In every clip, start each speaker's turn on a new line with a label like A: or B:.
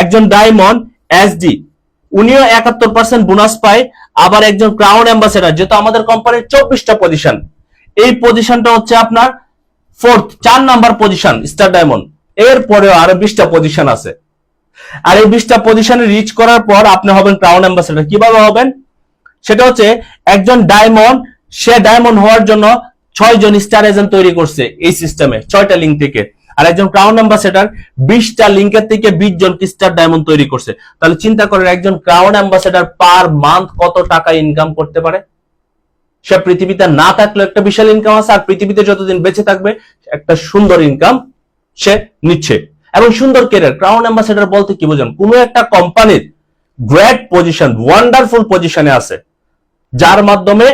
A: একজন diamond SD, উনিও 71% bonus পায়। আবার একজন ক্রাউন অ্যাম্বাসেডর, যেহেতু আমাদের কোম্পানির 24টা পজিশন, এই পজিশনটা হচ্ছে আপনার 4 নাম্বার পজিশন স্টার ডায়মন্ড। এরপরেও আরো 20টা পজিশন আছে। আর এই 20টা পজিশনে রিচ করার পর আপনি হবেন ক্রাউন অ্যাম্বাসেডর। কিভাবে হবেন সেটা হচ্ছে, একজন ডায়মন্ড, সে ডায়মন্ড হওয়ার জন্য 6 জন স্টার এজেন্ট তৈরি করছে এই সিস্টেমে 6টা লিঙ্ক থেকে। আর একজন ক্রাউন অ্যাম্বাসেডর 20টা লিঙ্কের থেকে 20 জন স্টার ডায়মন্ড তৈরি করছে। তাহলে চিন্তা করেন একজন ক্রাউন অ্যাম্বাসেডর পার মান্থ কত টাকা ইনকাম করতে পারে। সে পৃথিবীতে না থাকলে একটা বিশাল ইনকাম আছে, আর পৃথিবীতে যতদিন বেঁচে থাকবে একটা সুন্দর ইনকাম সে নিচ্ছে এবং সুন্দর ক্যারিয়ার। ক্রাউন অ্যাম্বাসেডর বলতে কি বোঝেন? কোনো একটা কোম্পানির গ্রেট পজিশন, ওয়ান্ডারফুল পজিশনে আছে, যার মাধ্যমে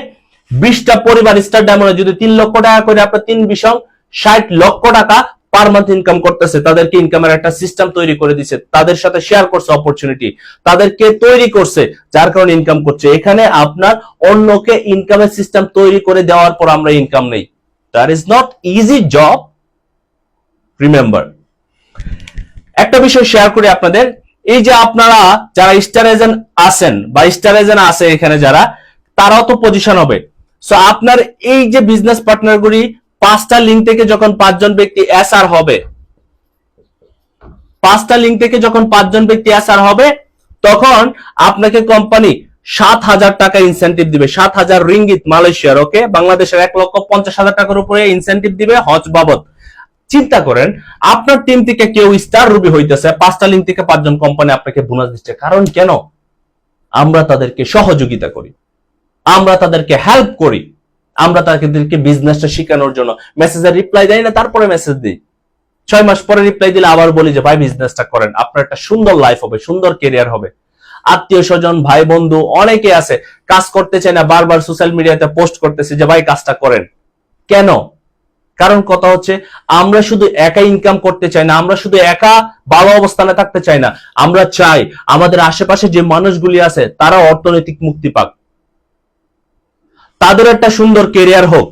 A: 20টা পরিবার স্টার ডায়মন্ডে যদি 3 লক্ষ টাকা করে আপনার 3×20=60 লক্ষ টাকা পার মান্থ ইনকাম করতেছে। তাদেরকে ইনকামের একটা সিস্টেম তৈরি করে দিচ্ছে, তাদের সাথে শেয়ার করছে অপরচুনিটি, তাদেরকে তৈরি করছে, যার কারণে ইনকাম করছে। এখানে আপনার অন্যকে ইনকামের সিস্টেম তৈরি করে দেওয়ার পর আমরা ইনকাম নেই। That is not easy job, remember. একটা বিষয় শেয়ার করি আপনাদের, এই যে আপনারা যারা স্টার এজেন্ট আছেন বা স্টার এজেন্ট আছে এখানে যারা, তারাও তো পজিশন হবে। সো আপনার এই যে বিজনেস পার্টনারগুলি 5টা লিঙ্ক থেকে যখন 5 জন ব্যক্তি এসআর হবে, 5টা লিঙ্ক থেকে যখন 5 জন ব্যক্তি এসআর হবে, তখন আপনাকে কোম্পানি 7,000 টাকা ইনসেনটিভ দিবে। 7,000 রিঙ্গিত মালয়েশিয়ার, ওকে, বাংলাদেশের 1,50,000 টাকার উপরে ইনসেনটিভ দিবে হজ বাবদ। চিন্তা করেন আপনার টিম থেকে কেউ স্টার রুবি হইতেছে, 5টা লিঙ্ক থেকে 5 জন কোম্পানি আপনাকে বোনাস দিচ্ছে। কারণ কেন? আমরা তাদেরকে সহযোগিতা করি, আমরা তাদেরকে হেল্প করি, আমরা তাদেরকে বিজনেসটা শেখানোর জন্য মেসেজের রিপ্লাই দেই না, তারপরে মেসেজ দিই। 6 মাস পরে রিপ্লাই দিলে আবার বলি যে ভাই বিজনেসটা করেন, আপনার একটা সুন্দর লাইফ হবে, সুন্দর ক্যারিয়ার হবে। আত্মীয় স্বজন, ভাই বন্ধু অনেকে আছে কাজ করতে চায় না, বারবার সোশ্যাল মিডিয়াতে পোস্ট করতেছে যে ভাই কাজটা করেন। কেন? কারণ কথা হচ্ছে আমরা শুধু একা ইনকাম করতে চাই না, আমরা শুধু একা ভালো অবস্থানে থাকতে চাই না, আমরা চাই আমাদের আশেপাশে যে মানুষগুলি আছে তারা অর্থনৈতিক মুক্তি পাক, তাদের একটা সুন্দর ক্যারিয়ার হোক,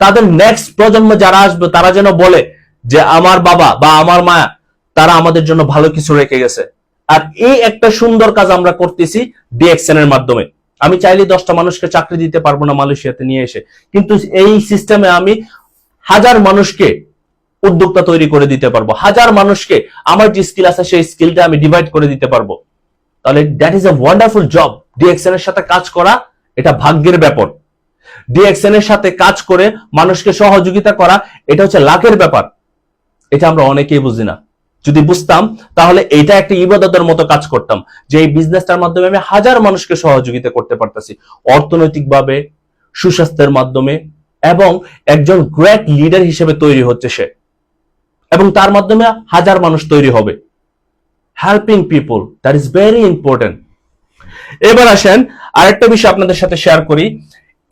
A: তাদের নেক্সট প্রজন্ম যারা আসবে তারা যেন বলে যে আমার বাবা বা আমার মা তারা আমাদের জন্য ভালো কিছু রেখে গেছে। আর এই একটা সুন্দর কাজ আমরা করতেছি ডিএক্সএন এর মাধ্যমে। আমি চাইলে 10টা মানুষকে চাকরি দিতে পারবো না মালয়েশিয়াতে নিয়ে এসে, কিন্তু এই সিস্টেমে আমি 1000 মানুষকে উদ্যোক্তা তৈরি করে দিতে পারবো, 1000 মানুষকে আমার যে স্কিল আছে সেই স্কিলটা আমি ডিভাইড করে দিতে পারবো। তাহলে that is a wonderful job. DXN এর সাথে কাজ করা এটা ভাগ্যের ব্যাপার। ডিএক্সএন এর সাথে কাজ করে মানুষকে সহযোগিতা করা এটা হচ্ছে লাখের ব্যাপার। এটা আমরা অনেকেই বুঝি না। যদি বুঝতাম তাহলে এটা একটা ইবাদতের মতো কাজ করতাম, যে এই বিজনেসটার মাধ্যমে আমি 1000 মানুষকে সহযোগিতা করতে পারতাছি অর্থনৈতিকভাবে, সুস্বাস্থ্যের মাধ্যমে, এবং একজন গ্রেট লিডার হিসেবে তৈরি হচ্ছে সে, এবং তার মাধ্যমে 1000 মানুষ তৈরি হবে। Helping people, that is very important. এবার আসেন আরেকটা বিষয় আপনাদের সাথে শেয়ার করি।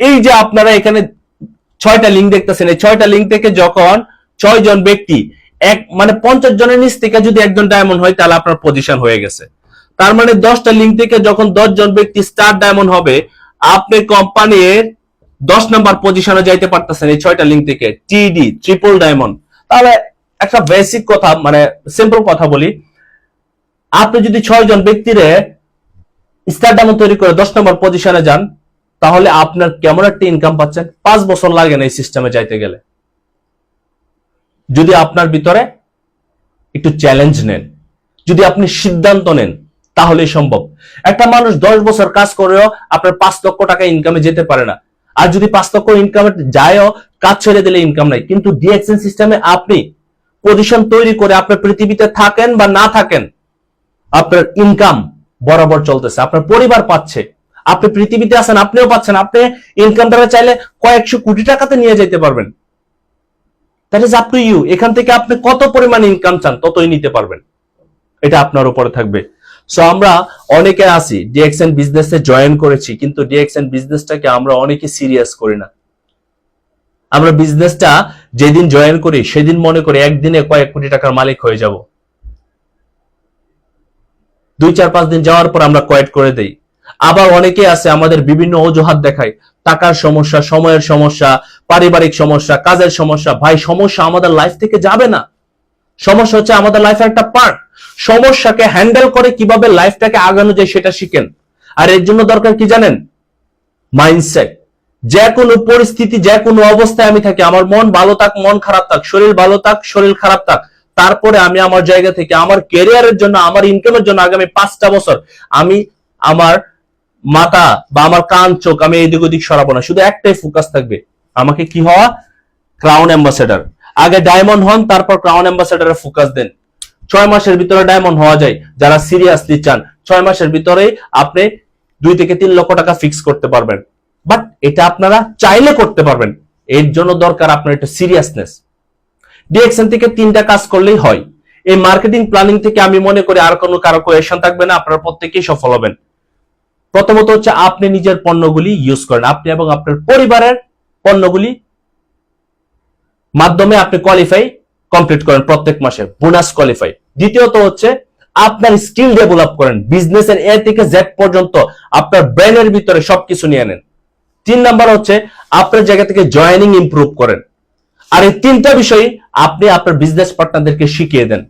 A: এই যে আপনারা এখানে 6টা লিঙ্ক দেখতেছেন, এই 6টা লিঙ্ক থেকে যখন 6 জন ব্যক্তি মানে 50 জনের নিচ থেকে যদি একজন ডায়মন্ড হয় তাহলে আপনার পজিশন হয়ে গেছে। তার মানে 10টা লিঙ্ক থেকে যখন 10 জন ব্যক্তি স্টার ডায়মন্ড হবে, আপনি কোম্পানির 10 নাম্বার পজিশনে যাইতে পারতেছেন এই 6টা লিঙ্ক থেকে, টিডি ট্রিপল ডায়মন্ড। তাহলে একটা বেসিক কথা, মানে সিম্পল কথা বলি, আপনি যদি 6 জন ব্যক্তিরে স্টার ডায়মন্ড তৈরি করে 10 নম্বর পজিশনে যান, তাহলে আপনার কেমন একটা ইনকাম পাচ্ছেন? 5 বছর লাগে না এই সিস্টেমে যাইতে গেলে, যদি আপনার ভিতরে একটু চ্যালেঞ্জ নেন, যদি আপনি সিদ্ধান্ত নেন, তাহলেই সম্ভব। একটা মানুষ 10 বছর কাজ করেও আপনার 5 লক্ষ টাকা ইনকামে যেতে পারে না, আর যদি 5 লক্ষ ইনকামে যায়ও কাজ ছেড়ে দিলে ইনকাম নাই। কিন্তু ডিএক্সএন সিস্টেমে আপনি পজিশন তৈরি করে আপনার পৃথিবীতে থাকেন বা না থাকেন, আপনার ইনকাম বরাবর চলতেছে, আপনার পরিবার পাচ্ছে, আপনি পৃথিবীতে আছেন আপনিও পাচ্ছেন। আপনি ইনকাম দ্বারা চাইলে কয়েকশো কোটি টাকাতে নিয়ে যেতে পারবেন। That is up to you. এখান থেকে আপনি কত পরিমাণ ইনকাম চান ততই নিতে পারবেন, এটা আপনার উপরে থাকবে। সো আমরা অনেকে আছি ডিএক্সএন বিজনেসে জয়েন করেছি, কিন্তু ডিএক্সএন বিজনেসটাকে আমরা অনেকে সিরিয়াস করি না। আমরা বিজনেসটা যেদিন জয়েন করি সেদিন মনে করি একদিনে কয়েক কোটি টাকার মালিক হয়ে যাব। 2-4-5 দিন যাওয়ার পর আমরা কোয়েট করে দেই। আবার অনেকে আছে আমাদের বিভিন্ন অজুহাত দেখায়, টাকার সমস্যা, সময়ের সমস্যা, পারিবারিক সমস্যা, কাজের সমস্যা। ভাই সমস্যা আমাদের লাইফ থেকে যাবে না, সমস্যা হচ্ছে আমাদের লাইফের একটা পার্ট। সমস্যাকে হ্যান্ডেল করে কিভাবে লাইফটাকে আগানো যায় সেটা শিখেন। আর এর জন্য দরকার কি জানেন? মাইন্ডসেট। যে কোনো পরিস্থিতি, যে কোনো অবস্থায় আমি থাকি, আমার মন ভালো থাক, মন খারাপ থাক, শরীর ভালো থাক, শরীর খারাপ থাক, তারপরে আমি আমার জায়গা থেকে আমার ক্যারিয়ারের জন্য, আমার ইনকামের জন্য আগামী 5টা বছর আমি আমার মাথা বা আমার কান চোখ আমি এদিক ওদিক সরাবো না। শুধু একটাই ফোকাস থাকবে, আমাকে কি হওয়া? Crown ambassador. আগে ডায়মন্ড হন, তারপর ক্রাউন অ্যাম্বাসেডারে ফোকাস দেন। 6 মাসের ভিতরে ডায়মন্ড হওয়া যায় যারা সিরিয়াসলি চান। 6 মাসের ভিতরেই আপনি 2 থেকে 3 লক্ষ টাকা ফিক্স করতে পারবেন। বাট এটা আপনারা চাইলে করতে পারবেন, এর জন্য দরকার আপনার একটা সিরিয়াসনেস। ডিএক্সএন থেকে 3টা কাজ করলেই হয়। এই মার্কেটিং প্ল্যানিং থেকে আমি মনে করি আর কোনো কারো কোয়েশন থাকবে না, আপনারা প্রত্যেকেই সফল হবেন। প্রথমত হচ্ছে আপনি নিজের পণ্যগুলি ইউজ করেন, আপনি এবং আপনার পরিবারের পণ্যগুলি মাধ্যমে আপনি কোয়ালিফাই কমপ্লিট করেন প্রত্যেক মাসে, বোনাস কোয়ালিফাই। দ্বিতীয়ত হচ্ছে আপনার স্কিল ডেভেলপ করেন, বিজনেসের এ থেকে জেড পর্যন্ত আপনার ব্রেনের ভিতরে সবকিছু নিয়ে নেন। 3 নাম্বার হচ্ছে আপনার জায়গা থেকে জয়েনিং ইমপ্রুভ করেন। আর এই 3টা বিষয় আপনি আপনার বিজনেস পার্টনারদেরকে শিখিয়ে দেন।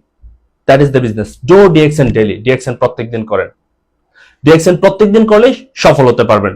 A: That is the business. Do DXN daily. DXN প্রত্যেকদিন করেন। ডিএক্সএন প্রত্যেকদিন করলেই সফল হতে পারবেন।